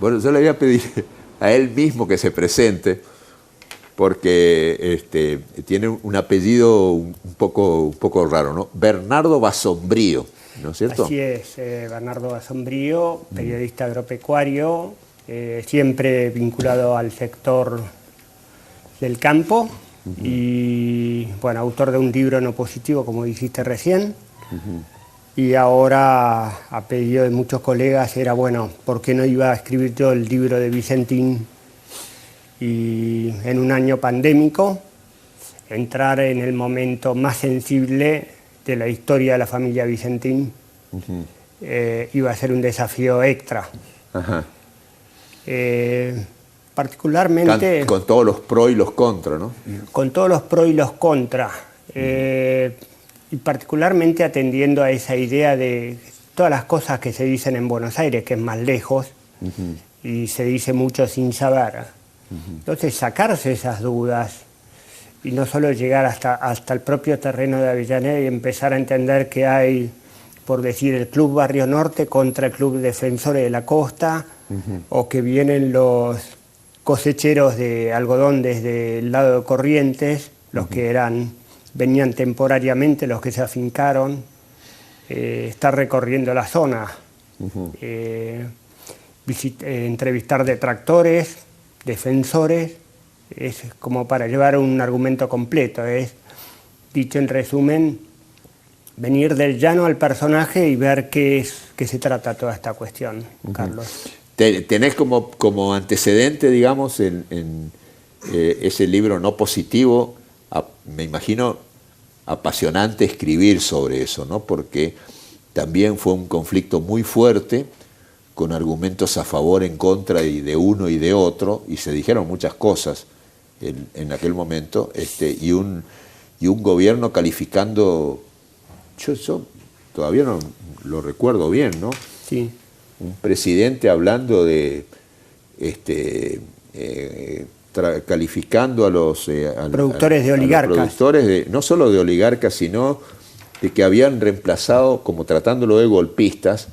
Bueno, yo le voy a pedir a él mismo que se presente, porque tiene un apellido un poco raro, ¿no? Bernardo Basombrío, ¿no es cierto? Así es, Bernardo Basombrío, periodista agropecuario, siempre vinculado al sector del campo y, bueno, autor de un libro no positivo, como dijiste recién. Y ahora, a pedido de muchos colegas, era, bueno, ¿por qué no iba a escribir yo el libro de Vicentín? Y en un año pandémico, entrar en el momento más sensible de la historia de la familia Vicentín iba a ser un desafío extra. Ajá. Particularmente... Con todos los pros y los contras, ¿no? Con todos los pros y los contras. Y particularmente atendiendo a esa idea de todas las cosas que se dicen en Buenos Aires, que es más lejos, y se dice mucho sin saber. Entonces, sacarse esas dudas y no solo llegar hasta el propio terreno de Avellaneda y empezar a entender que hay, por decir, el Club Barrio Norte contra el Club Defensores de la Costa, o que vienen los cosecheros de algodón desde el lado de Corrientes, los que venían temporariamente, los que se afincaron, estar recorriendo la zona, entrevistar detractores, defensores, es como para llevar un argumento completo. Es, dicho en resumen, venir del llano al personaje y ver qué se trata toda esta cuestión, Carlos. Tenés como antecedente, digamos, en ese libro no positivo, me imagino apasionante escribir sobre eso, ¿no? Porque también fue un conflicto muy fuerte, con argumentos a favor, en contra y de uno y de otro, y se dijeron muchas cosas en aquel momento, y un gobierno calificando, yo todavía no lo recuerdo bien, ¿no? Sí. Un presidente hablando de calificando a los productores de oligarcas. A los productores no solo de oligarcas, sino de que habían reemplazado, como tratándolo de golpistas,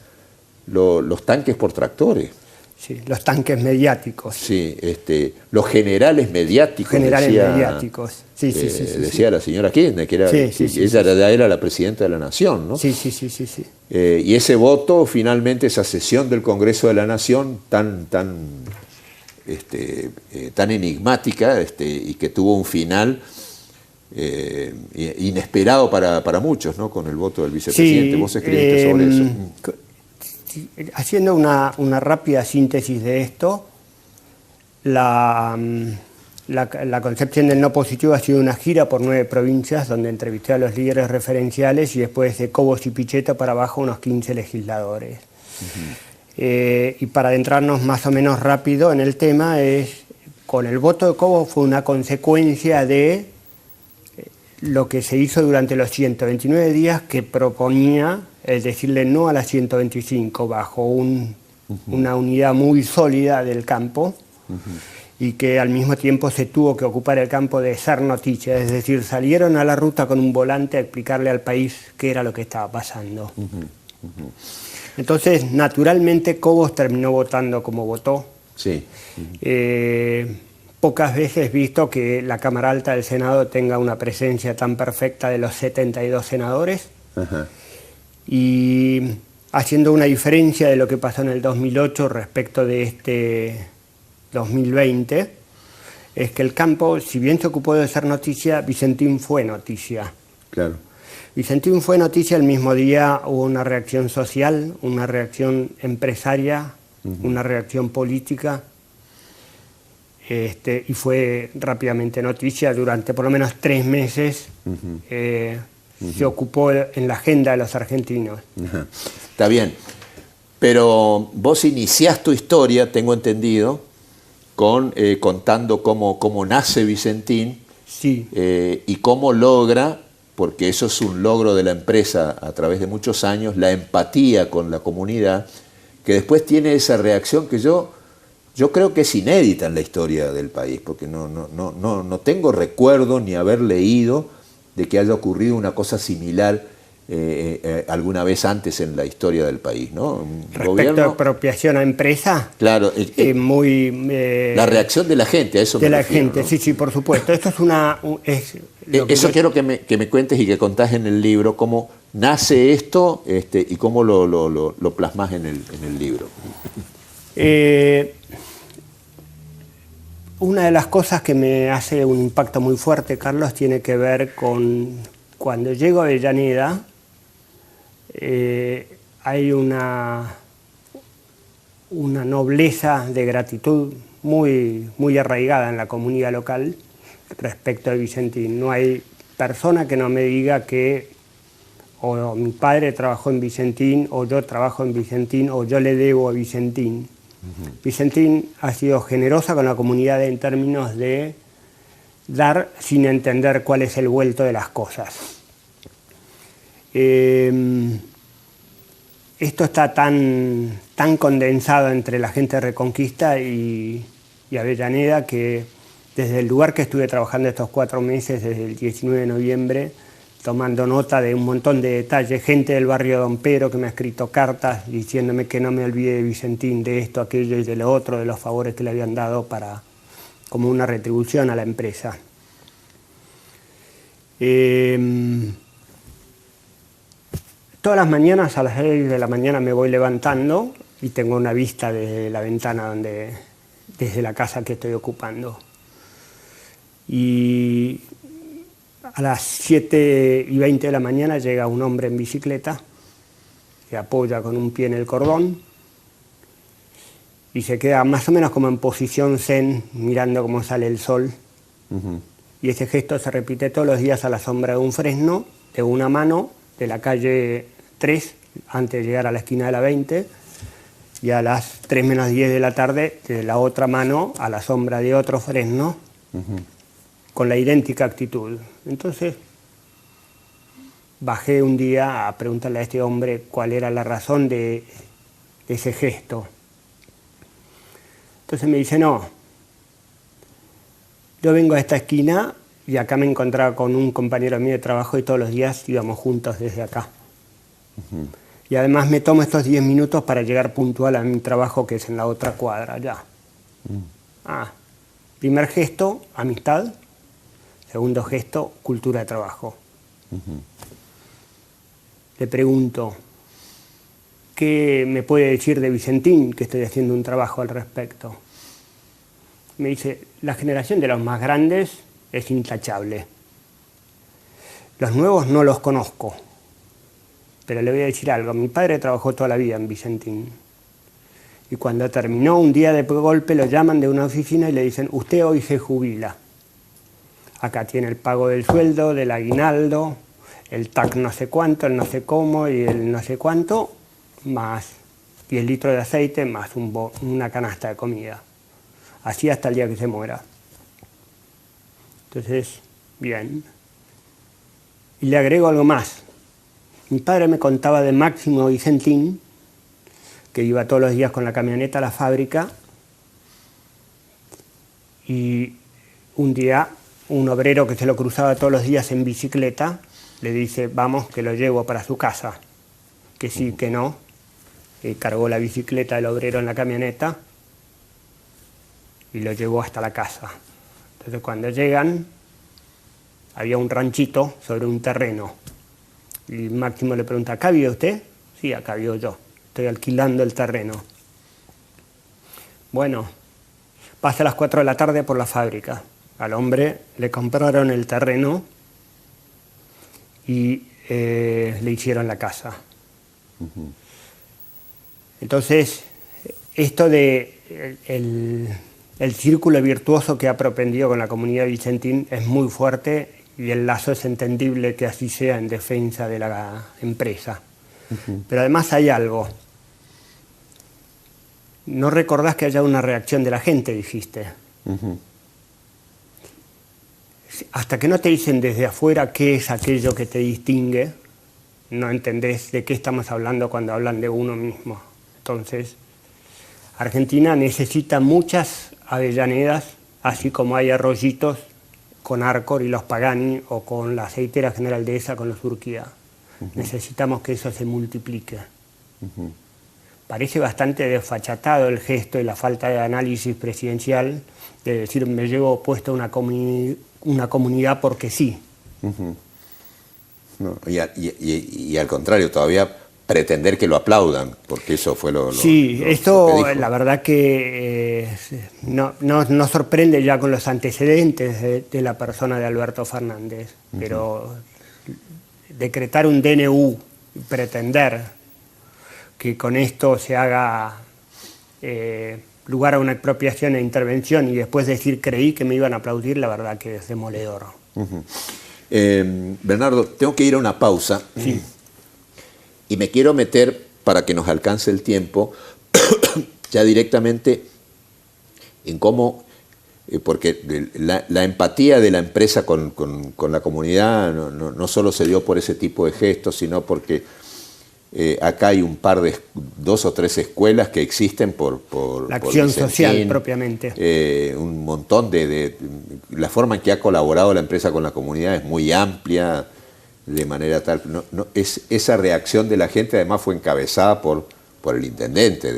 los tanques por tractores. Sí, los tanques mediáticos. Sí, los generales mediáticos. Mediáticos. Sí, decía la señora Kirchner, que ella era la presidenta de la Nación, ¿no? Sí. Y ese voto, finalmente, esa sesión del Congreso de la Nación tan enigmática, y que tuvo un final inesperado para muchos, ¿no? Con el voto del vicepresidente. Vos escribiste sobre eso. Haciendo una rápida síntesis de esto, la concepción del no positivo ha sido una gira por 9 provincias donde entrevisté a los líderes referenciales y después de Cobos y Pichetto para abajo unos 15 legisladores. Y para adentrarnos más o menos rápido en el tema, con el voto de Cobos fue una consecuencia de lo que se hizo durante los 129 días que proponía el decirle no a la 125 bajo una unidad muy sólida del campo y que al mismo tiempo se tuvo que ocupar el campo de ser noticia, es decir, salieron a la ruta con un volante a explicarle al país qué era lo que estaba pasando. Entonces, naturalmente, Cobos terminó votando como votó. Sí. Pocas veces visto que la Cámara Alta del Senado tenga una presencia tan perfecta de los 72 senadores. Y haciendo una diferencia de lo que pasó en el 2008 respecto de este 2020, es que el campo, si bien se ocupó de ser noticia, Vicentín fue noticia. Claro. Vicentín fue noticia, el mismo día hubo una reacción social, una reacción empresaria, una reacción política, y fue rápidamente noticia. Durante por lo menos 3 meses se ocupó en la agenda de los argentinos. Está bien, pero vos iniciás tu historia, tengo entendido, contando cómo nace Vicentín. Sí. Y cómo logra, porque eso es un logro de la empresa a través de muchos años, la empatía con la comunidad, que después tiene esa reacción que yo creo que es inédita en la historia del país, porque no tengo recuerdo ni haber leído de que haya ocurrido una cosa similar alguna vez antes en la historia del país, ¿no? Un Respecto gobierno, a apropiación a empresa, claro, la reacción de la gente, a eso de me la refiero, gente, ¿no? sí, sí, por supuesto. Esto es lo que Eso yo- quiero que me cuentes y que contás en el libro, cómo nace esto y cómo lo plasmás en el libro. Una de las cosas que me hace un impacto muy fuerte, Carlos, tiene que ver con cuando llego a Avellaneda, hay una nobleza de gratitud muy, muy arraigada en la comunidad local respecto a Vicentín. No hay persona que no me diga que o mi padre trabajó en Vicentín, o yo trabajo en Vicentín, o yo le debo a Vicentín. Vicentín ha sido generosa con la comunidad en términos de dar sin entender cuál es el vuelto de las cosas. Esto está tan condensado entre la gente de Reconquista y Avellaneda que desde el lugar que estuve trabajando estos 4 meses, desde el 19 de noviembre, tomando nota de un montón de detalles, gente del barrio Don Pedro que me ha escrito cartas diciéndome que no me olvide de Vicentín, de esto, aquello y de lo otro, de los favores que le habían dado como una retribución a la empresa. Todas las mañanas a las 6 de la mañana me voy levantando y tengo una vista desde la ventana desde la casa que estoy ocupando. Y a las 7:20 de la mañana llega un hombre en bicicleta, se apoya con un pie en el cordón y se queda más o menos como en posición zen, mirando cómo sale el sol. Y ese gesto se repite todos los días a la sombra de un fresno, de una mano, de la calle 3, antes de llegar a la esquina de la 20, y a las 3 menos 10 de la tarde, de la otra mano, a la sombra de otro fresno, con la idéntica actitud. Entonces, bajé un día a preguntarle a este hombre cuál era la razón de ese gesto. Entonces me dice, no, yo vengo a esta esquina y acá me encontraba con un compañero mío de trabajo y todos los días íbamos juntos desde acá. Y además me tomo estos 10 minutos para llegar puntual a mi trabajo, que es en la otra cuadra, allá. Primer gesto, amistad. Segundo gesto, cultura de trabajo. Le pregunto, ¿qué me puede decir de Vicentín, que estoy haciendo un trabajo al respecto? Me dice, la generación de los más grandes es intachable. Los nuevos no los conozco, pero le voy a decir algo. Mi padre trabajó toda la vida en Vicentín. Y cuando terminó, un día de golpe lo llaman de una oficina y le dicen, usted hoy se jubila. Acá tiene el pago del sueldo, del aguinaldo, el TAC no sé cuánto, el no sé cómo y el no sé cuánto, más 10 litros de aceite, más una canasta de comida. Así hasta el día que se muera. Entonces, bien. Y le agrego algo más. Mi padre me contaba de Máximo Vicentín, que iba todos los días con la camioneta a la fábrica, y un día un obrero que se lo cruzaba todos los días en bicicleta le dice, vamos, que lo llevo para su casa. Que sí, que no. Y cargó la bicicleta del obrero en la camioneta y lo llevó hasta la casa. Entonces cuando llegan, había un ranchito sobre un terreno. Y Máximo le pregunta, ¿acá vive usted? Sí, acá vivo yo. Estoy alquilando el terreno. Bueno, pasa a las 4 de la tarde por la fábrica. Al hombre le compraron el terreno y le hicieron la casa. Entonces, esto de el círculo virtuoso que ha propendido con la comunidad de Vicentín es muy fuerte y el lazo es entendible que así sea en defensa de la empresa. Pero además hay algo. No recordás que haya una reacción de la gente, dijiste. Hasta que no te dicen desde afuera qué es aquello que te distingue, no entendés de qué estamos hablando cuando hablan de uno mismo. Entonces, Argentina necesita muchas Avellanedas, así como hay arroyitos con Arcor y los Pagani, o con la aceitera General Dehesa con los Urquía. necesitamos que eso se multiplique. Parece bastante desfachatado el gesto y la falta de análisis presidencial de decir me llevo puesto una comunidad porque sí. No, y al contrario, todavía pretender que lo aplaudan, porque eso fue lo esto que la verdad que no sorprende ya con los antecedentes de la persona de Alberto Fernández, pero decretar un DNU y pretender que con esto se haga lugar a una expropiación e intervención y después decir creí que me iban a aplaudir, la verdad que es demoledor. Bernardo, tengo que ir a una pausa. Sí. Y me quiero meter, para que nos alcance el tiempo, ya directamente en cómo, porque la empatía de la empresa con la comunidad no solo se dio por ese tipo de gestos, sino porque acá hay dos o tres escuelas que existen por la acción Vicentín, social propiamente. Un montón la forma en que ha colaborado la empresa con la comunidad es muy amplia, de manera tal, esa reacción de la gente además fue encabezada por el intendente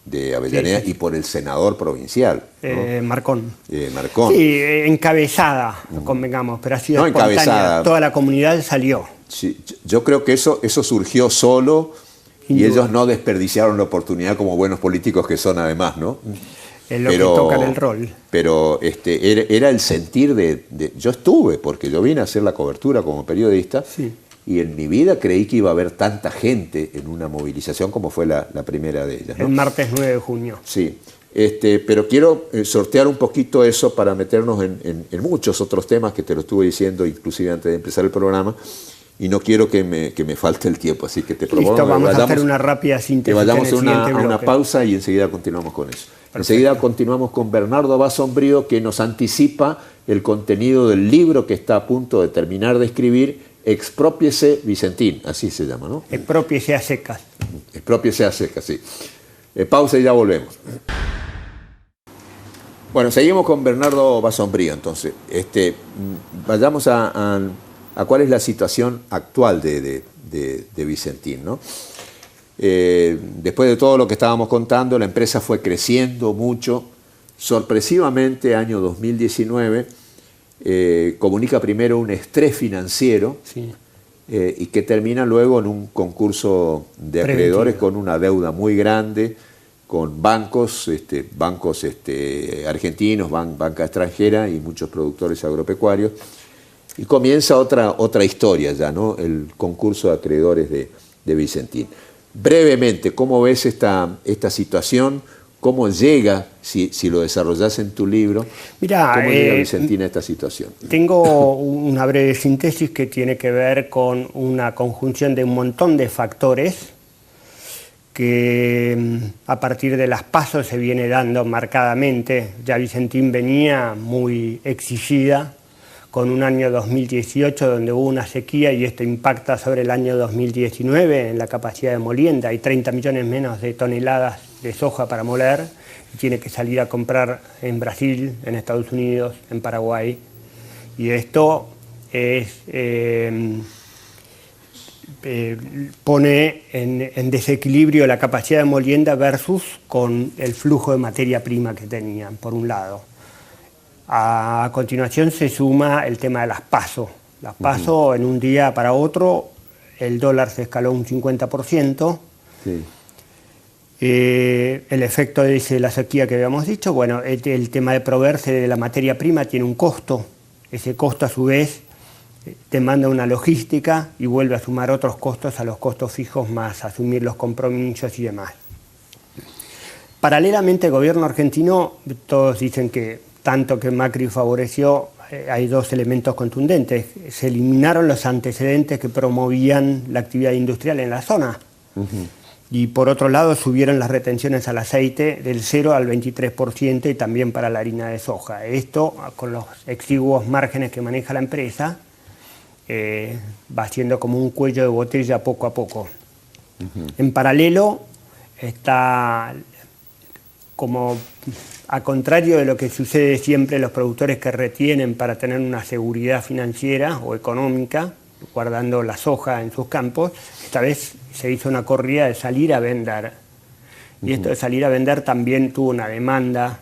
de Avellaneda y por el senador provincial, ¿no? Marcón. Marcón. Sí, encabezada, convengamos, pero ha sido espontánea. Encabezada. Toda la comunidad salió. Sí, yo creo que eso surgió solo y ellos no desperdiciaron la oportunidad como buenos políticos que son además, ¿no? Es lo que toca en el rol. Pero era el sentir yo estuve, porque yo vine a hacer la cobertura como periodista, y en mi vida creí que iba a haber tanta gente en una movilización como fue la primera de ellas, ¿no? El martes 9 de junio. Sí, pero quiero sortear un poquito eso para meternos en muchos otros temas que te lo estuve diciendo inclusive antes de empezar el programa, y no quiero que me falte el tiempo, así que te propongo Listo, vamos a hacer una rápida síntesis. Que vayamos a una pausa y enseguida continuamos con eso. Perfecto. Enseguida continuamos con Bernardo Basombrío, que nos anticipa el contenido del libro que está a punto de terminar de escribir, Exprópiese Vicentín, así se llama, ¿no? Exprópiese a secas. Exprópiese a secas, sí. Pausa y ya volvemos. Bueno, seguimos con Bernardo Basombrío, entonces. Vayamos a cuál es la situación actual de Vicentín, ¿no? Después de todo lo que estábamos contando, la empresa fue creciendo mucho. Sorpresivamente, año 2019, comunica primero un estrés financiero y que termina luego en un concurso de acreedores con una deuda muy grande, con bancos argentinos, banca extranjera y muchos productores agropecuarios. Y comienza otra historia ya, ¿no? El concurso de acreedores de Vicentín. Brevemente, ¿cómo ves esta situación? ¿Cómo llega, si lo desarrollas en tu libro, cómo llega Vicentín a esta situación? Tengo una breve síntesis que tiene que ver con una conjunción de un montón de factores que a partir de las PASO se viene dando marcadamente. Ya Vicentín venía muy exigida, con un año 2018 donde hubo una sequía y esto impacta sobre el año 2019 en la capacidad de molienda. Hay 30 millones menos de toneladas de soja para moler y tiene que salir a comprar en Brasil, en Estados Unidos, en Paraguay. Y esto pone en desequilibrio la capacidad de molienda versus con el flujo de materia prima que tenían, por un lado. A continuación se suma el tema de las PASO. Las PASO, en un día para otro, el dólar se escaló un 50%. Sí. El efecto de la sequía que habíamos dicho, bueno, el tema de proveerse de la materia prima tiene un costo. Ese costo, a su vez, demanda una logística y vuelve a sumar otros costos a los costos fijos, más asumir los compromisos y demás. Paralelamente, el gobierno argentino, todos dicen que tanto que Macri favoreció, hay dos elementos contundentes. Se eliminaron los antecedentes que promovían la actividad industrial en la zona. Y por otro lado subieron las retenciones al aceite del 0 al 23% y también para la harina de soja. Esto, con los exiguos márgenes que maneja la empresa, va siendo como un cuello de botella poco a poco. En paralelo está como... A contrario de lo que sucede siempre, los productores que retienen para tener una seguridad financiera o económica, guardando la soja en sus campos. Esta vez se hizo una corrida de salir a vender. Y esto de salir a vender también tuvo una demanda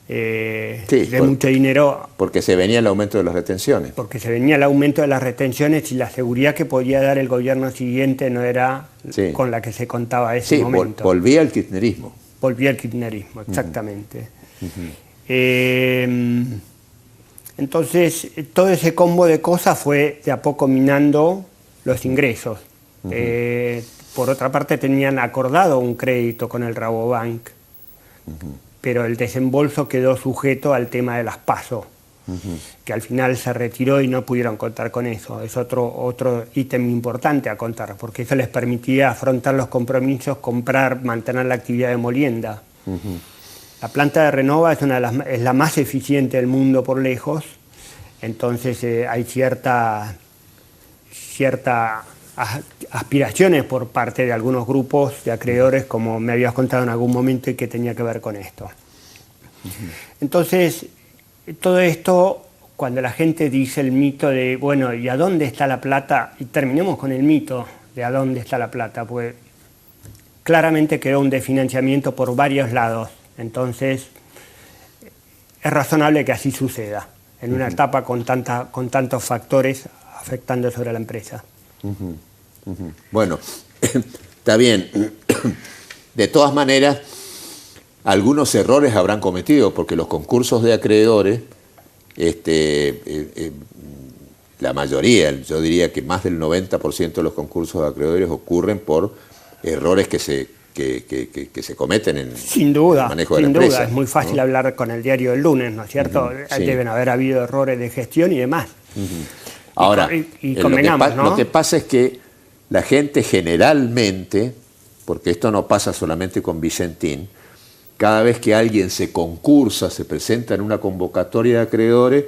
de mucho dinero. Porque se venía el aumento de las retenciones. Porque se venía el aumento de las retenciones y la seguridad que podía dar el gobierno siguiente no era con la que se contaba ese momento. Volvía el kirchnerismo. Volvía el kirchnerismo, exactamente. Entonces, todo ese combo de cosas fue de a poco minando los ingresos. Por otra parte, tenían acordado un crédito con el Rabobank, pero el desembolso quedó sujeto al tema de las PASO, que al final se retiró y no pudieron contar con eso. Es otro ítem importante a contar, porque eso les permitía afrontar los compromisos, comprar, mantener la actividad de molienda. La planta de Renova es la más eficiente del mundo por lejos, entonces hay cierta aspiraciones por parte de algunos grupos de acreedores, como me habías contado en algún momento, y que tenía que ver con esto. Entonces, todo esto, cuando la gente dice el mito de, bueno, ¿y a dónde está la plata? Y terminemos con el mito de a dónde está la plata, pues claramente quedó un desfinanciamiento por varios lados. Entonces, es razonable que así suceda, en una etapa con tantos factores afectando sobre la empresa. Bueno, está bien. De todas maneras, algunos errores habrán cometido, porque los concursos de acreedores, la mayoría, yo diría que más del 90% de los concursos de acreedores ocurren por errores que se cometen en sin duda, el manejo de la empresa. Sin duda, es muy fácil hablar con el diario del lunes, ¿no es cierto? Sí. Deben haber habido errores de gestión y demás. Ahora, y convengamos, ¿no? Lo que pasa es que la gente generalmente, porque esto no pasa solamente con Vicentín, cada vez que alguien se concursa, se presenta en una convocatoria de acreedores,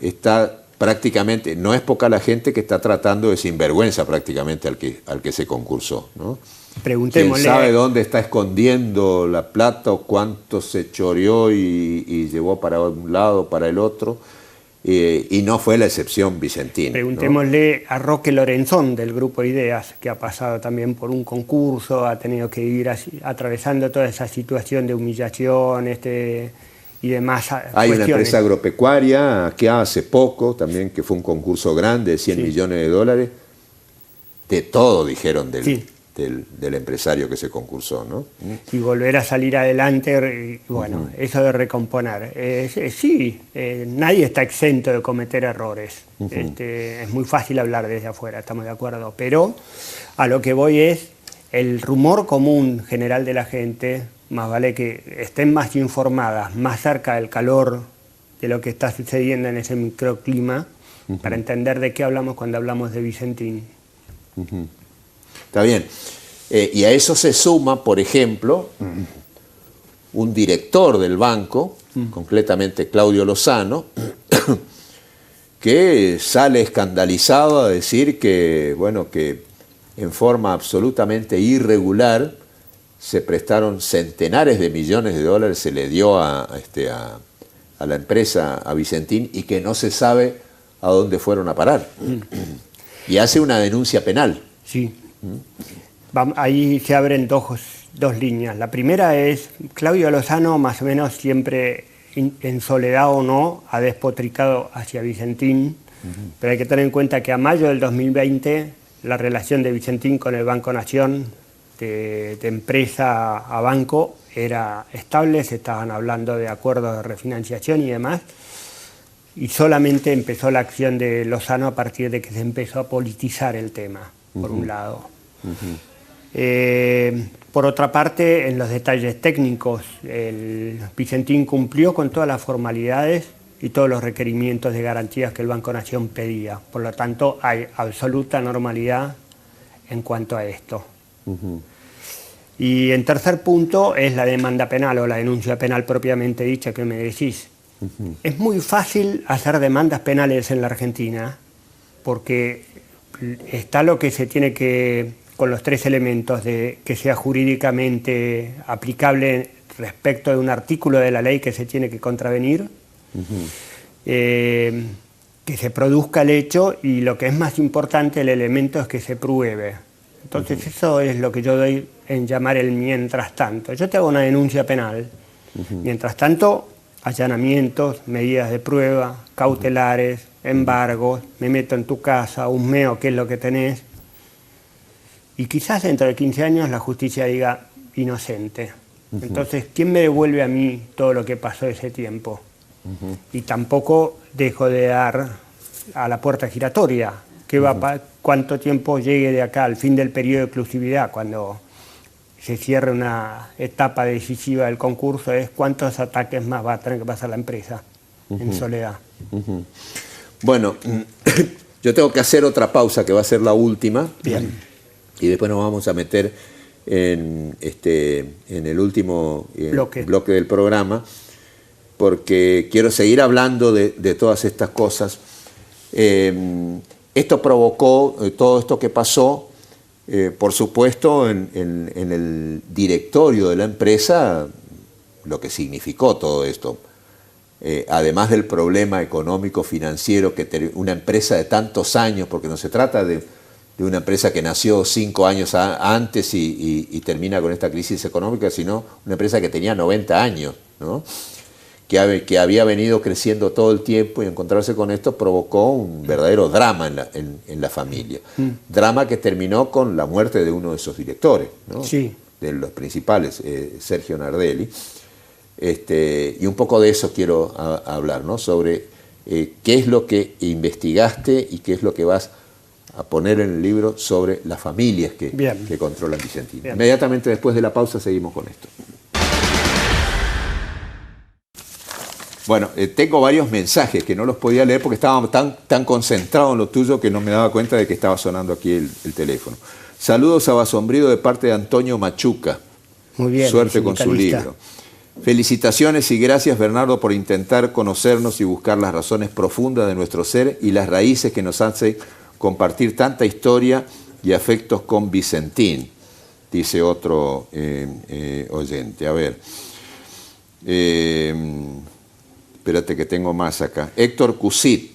está prácticamente, no es poca la gente que está tratando de sinvergüenza prácticamente al que se concursó, ¿no? Preguntémosle. ¿Quién sabe dónde está escondiendo la plata o cuánto se choreó y llevó para un lado, para el otro? Y no fue la excepción Vicentín. Preguntémosle, ¿no?, a Roque Lorenzón del Grupo Ideas, que ha pasado también por un concurso, ha tenido que ir atravesando toda esa situación de humillación y demás. Hay una empresa agropecuaria que hace poco también, que fue un concurso grande de 100 millones de dólares. De todo dijeron del empresario que se concursó, ¿no? Y volver a salir adelante, bueno, eso de recomponer. Nadie está exento de cometer errores. Es muy fácil hablar desde afuera, estamos de acuerdo, pero a lo que voy es el rumor común general de la gente, más vale que estén más informadas, más cerca del calor de lo que está sucediendo en ese microclima, para entender de qué hablamos cuando hablamos de Vicentín. Está bien. Y a eso se suma, por ejemplo, un director del banco, concretamente Claudio Lozano, que sale escandalizado a decir que, bueno, que en forma absolutamente irregular se prestaron centenares de millones de dólares, se le dio a la empresa, a Vicentín, y que no se sabe a dónde fueron a parar. Y hace una denuncia penal. Sí. Ahí se abren dos líneas. La primera es, Claudio Lozano más o menos siempre, en soledad o no, ha despotricado hacia Vicentín, pero hay que tener en cuenta que a mayo del 2020 la relación de Vicentín con el Banco Nación, de empresa a banco, era estable, se estaban hablando de acuerdos de refinanciación y demás, y solamente empezó la acción de Lozano a partir de que se empezó a politizar el tema, por un lado. Por otra parte, en los detalles técnicos, el Vicentín cumplió con todas las formalidades y todos los requerimientos de garantías que el Banco Nación pedía. Por lo tanto, hay absoluta normalidad en cuanto a esto. Y en tercer punto es la demanda penal o la denuncia penal propiamente dicha que me decís. Es muy fácil hacer demandas penales en la Argentina porque está lo que se tiene que, con los tres elementos de que sea jurídicamente aplicable respecto de un artículo de la ley que se tiene que contravenir, que que se produzca el hecho y lo que es más importante, el elemento es que se pruebe. Entonces eso es lo que yo doy en llamar el mientras tanto. Yo te hago una denuncia penal. Mientras tanto, allanamientos, medidas de prueba, cautelares, embargos, me meto en tu casa, husmeo qué es lo que tenés. Y quizás dentro de 15 años la justicia diga inocente. Entonces, ¿quién me devuelve a mí todo lo que pasó ese tiempo? Y tampoco dejo de dar a la puerta giratoria. ¿Cuánto tiempo llegue de acá al fin del periodo de exclusividad, cuando se cierre una etapa decisiva del concurso? Es cuántos ataques más va a tener que pasar la empresa en soledad. Bueno, yo tengo que hacer otra pausa que va a ser la última. Bien. Y después nos vamos a meter en el último bloque del programa, porque quiero seguir hablando de todas estas cosas. Esto provocó, todo esto que pasó, por supuesto, en el directorio de la empresa, lo que significó todo esto. Además del problema económico, financiero, que una empresa de tantos años, porque no se trata de una empresa que nació 5 años antes y termina con esta crisis económica, sino una empresa que tenía 90 años, ¿no? Que había venido creciendo todo el tiempo, y encontrarse con esto provocó un verdadero drama en la familia. Drama que terminó con la muerte de uno de esos directores, ¿no? Sí. De los principales, Sergio Nardelli. Y un poco de eso quiero hablar, ¿no? Sobre qué es lo que investigaste y qué es lo que vas a poner en el libro sobre las familias que controlan Vicentín. Bien. Inmediatamente después de la pausa seguimos con esto. Bueno, tengo varios mensajes que no los podía leer porque estaba tan concentrado en lo tuyo que no me daba cuenta de que estaba sonando aquí el teléfono. Saludos a Basombrido de parte de Antonio Machuca. Muy bien. Suerte con su libro. Felicitaciones y gracias, Bernardo, por intentar conocernos y buscar las razones profundas de nuestro ser y las raíces que nos hacen compartir tanta historia y afectos con Vicentín, dice otro oyente. A ver, espérate que tengo más acá. Héctor Cusit,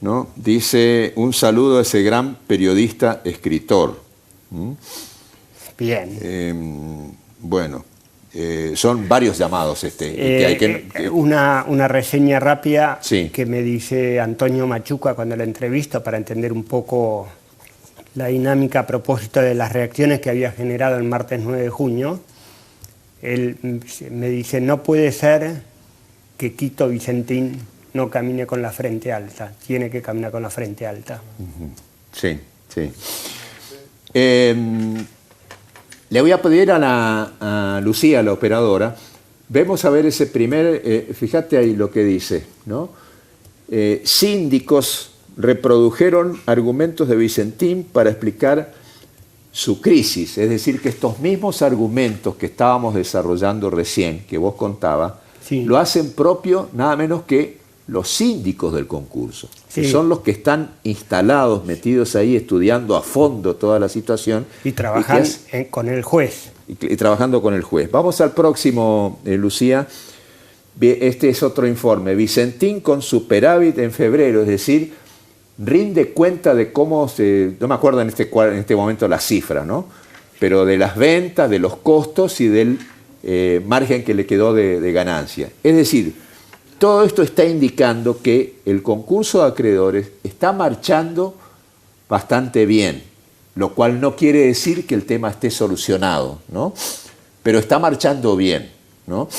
¿no? Dice, un saludo a ese gran periodista, escritor. Bien. Bueno, son varios llamados. Una reseña rápida, sí, que me dice Antonio Machuca cuando lo entrevisto, para entender un poco la dinámica a propósito de las reacciones que había generado el martes 9 de junio. Él me dice, no puede ser que Quito Vicentín no camine con la frente alta, tiene que caminar con la frente alta. Sí, sí. Le voy a pedir a Lucía, la operadora, vemos a ver ese primer, fíjate ahí lo que dice, ¿no? Síndicos reprodujeron argumentos de Vicentín para explicar su crisis, es decir, que estos mismos argumentos que estábamos desarrollando recién, que vos contabas, sí, lo hacen propio nada menos que los síndicos del concurso, sí, que son los que están instalados, metidos ahí, estudiando a fondo toda la situación. Y trabajan con el juez. Y trabajando con el juez. Vamos al próximo, Lucía. Este es otro informe. Vicentín con superávit en febrero, es decir, rinde cuenta de cómo no me acuerdo en este momento la cifra, ¿no? Pero de las ventas, de los costos y del margen que le quedó de ganancia. Es decir, todo esto está indicando que el concurso de acreedores está marchando bastante bien, lo cual no quiere decir que el tema esté solucionado, ¿no? Pero está marchando bien, ¿no?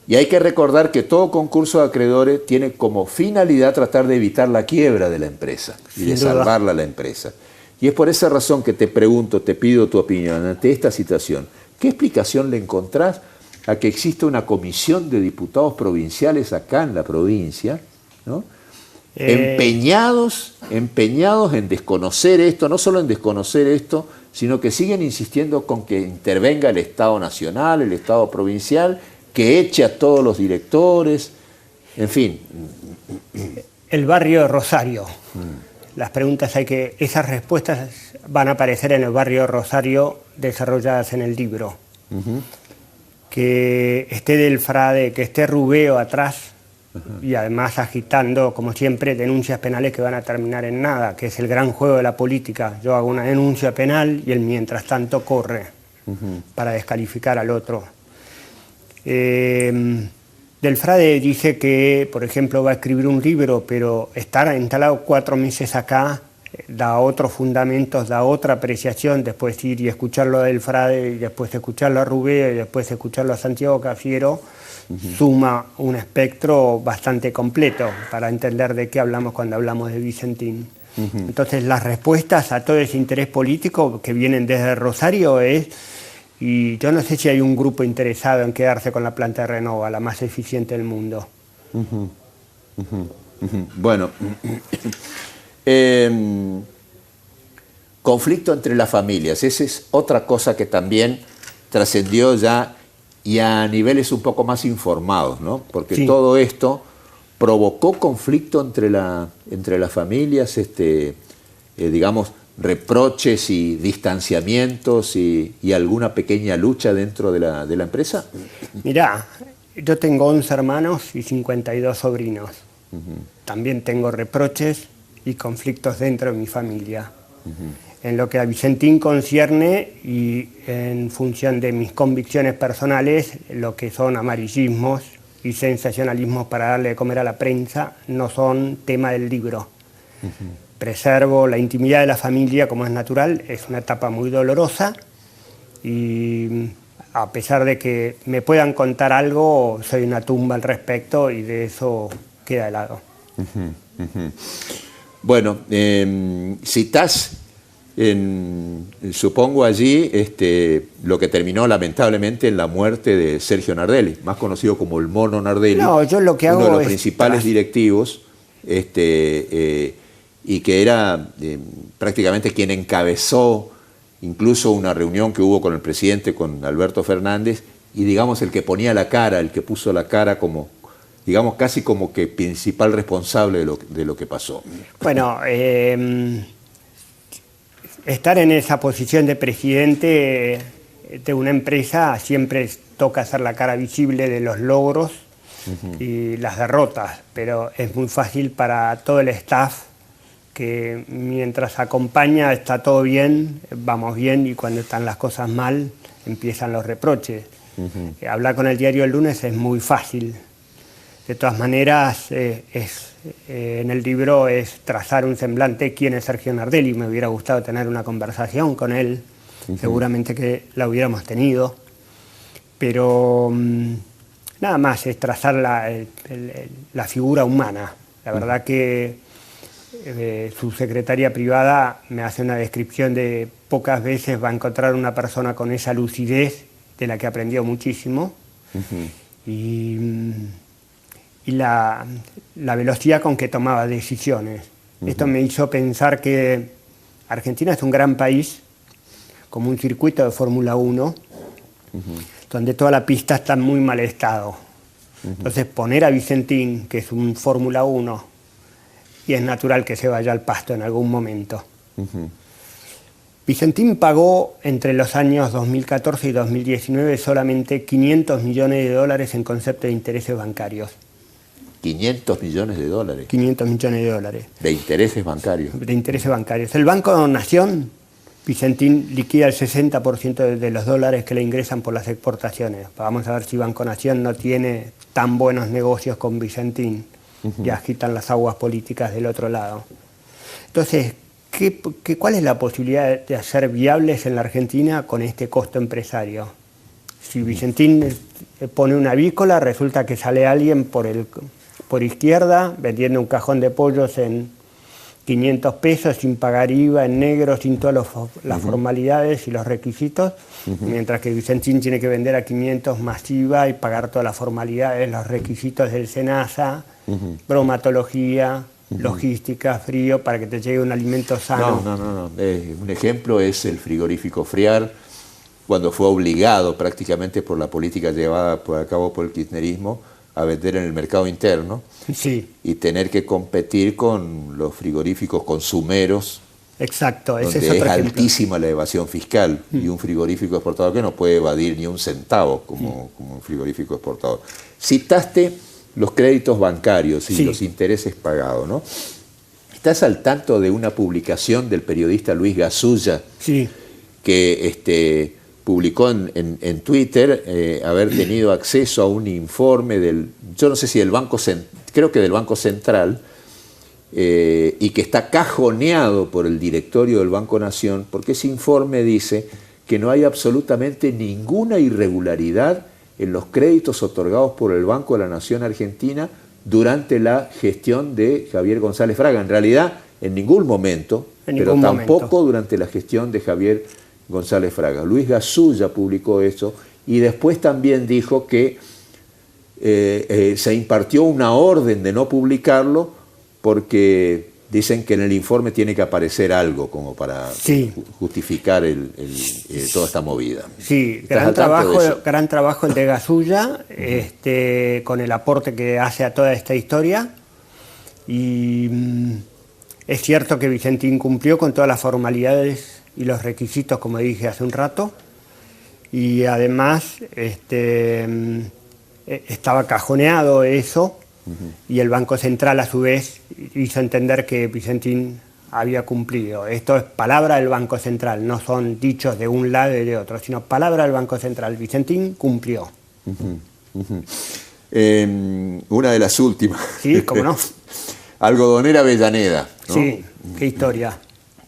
Y hay que recordar que todo concurso de acreedores tiene como finalidad tratar de evitar la quiebra de la empresa y de salvarla a la empresa. Y es por esa razón que te pregunto, te pido tu opinión ante esta situación. ¿Qué explicación le encontrás a que exista una comisión de diputados provinciales acá en la provincia, ¿no? Empeñados en desconocer esto, no solo en desconocer esto, sino que siguen insistiendo con que intervenga el Estado Nacional, el Estado Provincial, que eche a todos los directores, en fin. El barrio de Rosario. Las preguntas esas respuestas van a aparecer en el barrio de Rosario desarrolladas en el libro. Que esté Del Frade, que esté Rubeo atrás, y además agitando, como siempre, denuncias penales que van a terminar en nada, que es el gran juego de la política. Yo hago una denuncia penal y él mientras tanto corre para descalificar al otro. Del Frade dice que, por ejemplo, va a escribir un libro, pero estar instalado 4 meses acá da otros fundamentos, da otra apreciación, después ir y escucharlo a Del Frade, y después escucharlo a Rubeo, y después escucharlo a Santiago Cafiero, suma un espectro bastante completo para entender de qué hablamos cuando hablamos de Vicentín. Entonces las respuestas a todo ese interés político que vienen desde Rosario es, y yo no sé si hay un grupo interesado en quedarse con la planta de Renova, la más eficiente del mundo. Bueno, conflicto entre las familias, esa es otra cosa que también trascendió ya y a niveles un poco más informados, ¿no? Porque sí, todo esto provocó conflicto entre las familias, digamos, reproches y distanciamientos y alguna pequeña lucha dentro de la empresa. Mirá, yo tengo 11 hermanos y 52 sobrinos. También tengo reproches y conflictos dentro de mi familia. En lo que a Vicentín concierne y en función de mis convicciones personales, lo que son amarillismos y sensacionalismos para darle de comer a la prensa no son tema del libro. Preservo la intimidad de la familia como es natural, es una etapa muy dolorosa y a pesar de que me puedan contar algo, soy una tumba al respecto y de eso queda de lado. Bueno, citás, supongo allí, lo que terminó lamentablemente en la muerte de Sergio Nardelli, más conocido como el Mono Nardelli, no, yo lo que hago uno de los principales directivos, y que era prácticamente quien encabezó incluso una reunión que hubo con el presidente, con Alberto Fernández, y digamos el que ponía la cara, el que puso la cara como, digamos, casi como que principal responsable de lo que pasó. Bueno, estar en esa posición de presidente de una empresa siempre toca hacer la cara visible de los logros y las derrotas, pero es muy fácil para todo el staff que mientras acompaña está todo bien, vamos bien, y cuando están las cosas mal empiezan los reproches. Hablar con el diario El Lunes es muy fácil. De todas maneras, en el libro es trazar un semblante quién es Sergio Nardelli. Me hubiera gustado tener una conversación con él, seguramente que la hubiéramos tenido, pero nada más es trazar la figura humana. La verdad que su secretaria privada me hace una descripción de pocas veces va a encontrar una persona con esa lucidez de la que aprendió muchísimo y la velocidad con que tomaba decisiones. Esto me hizo pensar que Argentina es un gran país, como un circuito de Fórmula 1, donde toda la pista está en muy mal estado. Entonces poner a Vicentín, que es un Fórmula 1, y es natural que se vaya al pasto en algún momento. Vicentín pagó entre los años 2014 y 2019 solamente $500 millones en concepto de intereses bancarios. $500 millones. 500 millones de dólares. De intereses bancarios. De intereses bancarios. El Banco Nación, Vicentín liquida el 60% de los dólares que le ingresan por las exportaciones. Vamos a ver si Banco Nación no tiene tan buenos negocios con Vicentín. Y agitan las aguas políticas del otro lado. Entonces, ¿cuál es la posibilidad de hacer viables en la Argentina con este costo empresario? Si Vicentín pone una avícola, resulta que sale alguien por izquierda vendiendo un cajón de pollos en 500 pesos sin pagar IVA, en negro, sin todas las formalidades y los requisitos, mientras que Vicentín tiene que vender a 500 más IVA y pagar todas las formalidades, los requisitos del SENASA, bromatología, logística, frío, para que te llegue un alimento sano. No. Un ejemplo es el frigorífico Friar, cuando fue obligado prácticamente por la política llevada a cabo por el kirchnerismo a vender en el mercado interno, sí, y tener que competir con los frigoríficos consumeros. Exacto, ese donde es otro ejemplo. Altísima la evasión fiscal y un frigorífico exportador que no puede evadir ni un centavo como un frigorífico exportador. Citaste los créditos bancarios y Sí. los intereses pagados, ¿no? ¿Estás al tanto de una publicación del periodista Luis Gasulla Sí, que publicó en Twitter haber tenido acceso a un informe yo no sé si del creo que del Banco Central, y que está cajoneado por el directorio del Banco Nación, porque ese informe dice que no hay absolutamente ninguna irregularidad en los créditos otorgados por el Banco de la Nación Argentina durante la gestión de Javier González Fraga? En realidad, en ningún momento, pero tampoco durante la gestión de Javier González Fraga. Luis Gasulla publicó eso y después también dijo que se impartió una orden de no publicarlo porque dicen que en el informe tiene que aparecer algo como para justificar toda esta movida. Sí, gran trabajo el de Gasulla, con el aporte que hace a toda esta historia. Y es cierto que Vicentín cumplió con todas las formalidades y los requisitos, como dije hace un rato, y además estaba cajoneado eso, y el Banco Central a su vez hizo entender que Vicentín había cumplido. Esto es palabra del Banco Central, no son dichos de un lado y de otro, sino palabra del Banco Central. Vicentín cumplió. Una de las últimas. Sí, cómo no. Algodonera Avellaneda, ¿no? Sí, qué historia.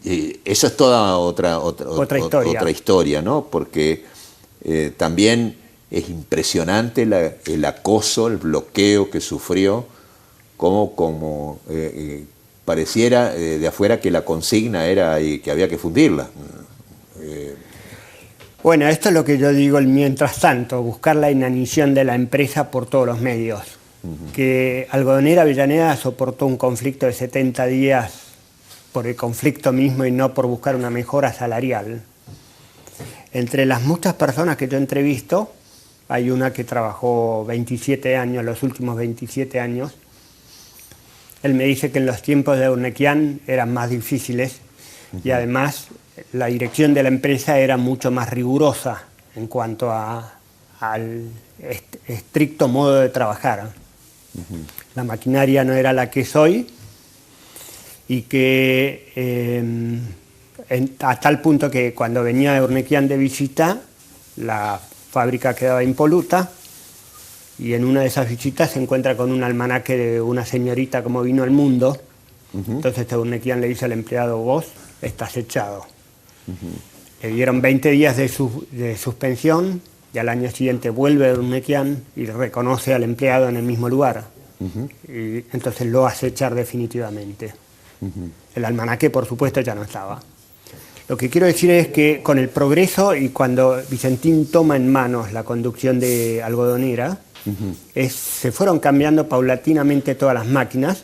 Eso es toda otra historia, ¿no? Porque también es impresionante el acoso, el bloqueo que sufrió, como pareciera de afuera que la consigna era que había que fundirla. Bueno, esto es lo que yo digo, el mientras tanto, buscar la inanición de la empresa por todos los medios. Que Algodonera Avellaneda soportó un conflicto de 70 días por el conflicto mismo y no por buscar una mejora salarial. Entre las muchas personas que yo entrevisto, hay una que trabajó 27 años, los últimos 27 años. Él me dice que en los tiempos de Urnequian eran más difíciles y además la dirección de la empresa era mucho más rigurosa en cuanto al estricto modo de trabajar. La maquinaria no era la que es hoy y que a tal punto que cuando venía de Urnequian de visita, la fábrica quedaba impoluta y en una de esas visitas se encuentra con un almanaque de una señorita como vino al mundo. Entonces Urnequian le dice al empleado: vos estás echado. Le dieron 20 días de suspensión y al año siguiente vuelve Urnequian y reconoce al empleado en el mismo lugar. Y entonces lo hace echar definitivamente. El almanaque, por supuesto, ya no estaba. Lo que quiero decir es que con el progreso y cuando Vicentín toma en manos la conducción de Algodonera, se fueron cambiando paulatinamente todas las máquinas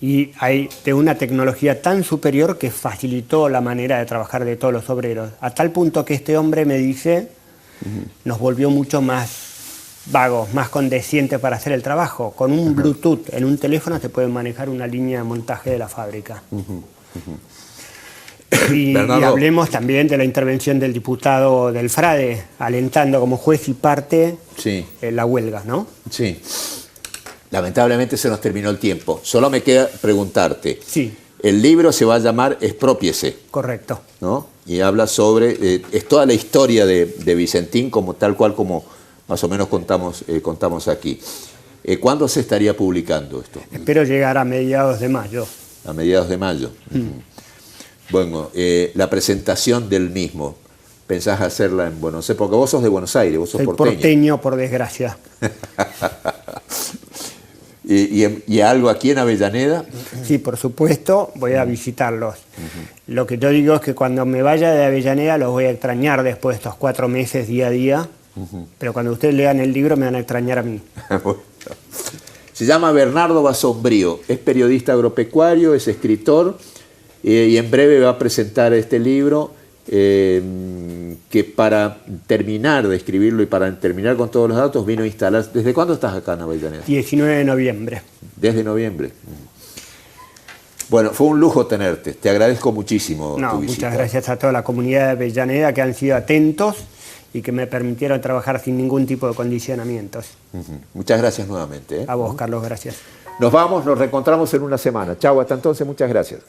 y hay de una tecnología tan superior que facilitó la manera de trabajar de todos los obreros, a tal punto que este hombre me dice, nos volvió mucho más vagos, más condescientes para hacer el trabajo. Con un Bluetooth en un teléfono se puede manejar una línea de montaje de la fábrica. Y hablemos también de la intervención del diputado del Frade, alentando como juez y parte la huelga, ¿no? Sí. Lamentablemente se nos terminó el tiempo. Solo me queda preguntarte. Sí. El libro se va a llamar Exprópiese. Correcto. ¿No? Y habla sobre... es toda la historia de Vicentín, tal cual como más o menos contamos aquí. ¿Cuándo se estaría publicando esto? Espero llegar a mediados de mayo. A mediados de mayo. Bueno, la presentación del mismo, ¿pensás hacerla en Buenos Aires? Porque vos sos de Buenos Aires, vos sos porteño. Porteño, por desgracia. ¿Y algo aquí en Avellaneda? Sí, por supuesto, voy a visitarlos. Lo que yo digo es que cuando me vaya de Avellaneda los voy a extrañar después de estos 4 meses día a día, pero cuando ustedes lean el libro me van a extrañar a mí. Bueno. Se llama Bernardo Basombrío, es periodista agropecuario, es escritor, y en breve va a presentar este libro que para terminar de escribirlo y para terminar con todos los datos vino a instalar... ¿Desde cuándo estás acá en Avellaneda? 19 de noviembre. Desde noviembre. Bueno, fue un lujo tenerte, te agradezco muchísimo tu visita. Muchas gracias a toda la comunidad de Avellaneda que han sido atentos y que me permitieron trabajar sin ningún tipo de condicionamientos. Muchas gracias nuevamente. A vos, Carlos, gracias. Nos vamos, nos reencontramos en una semana. Chau, hasta entonces, muchas gracias.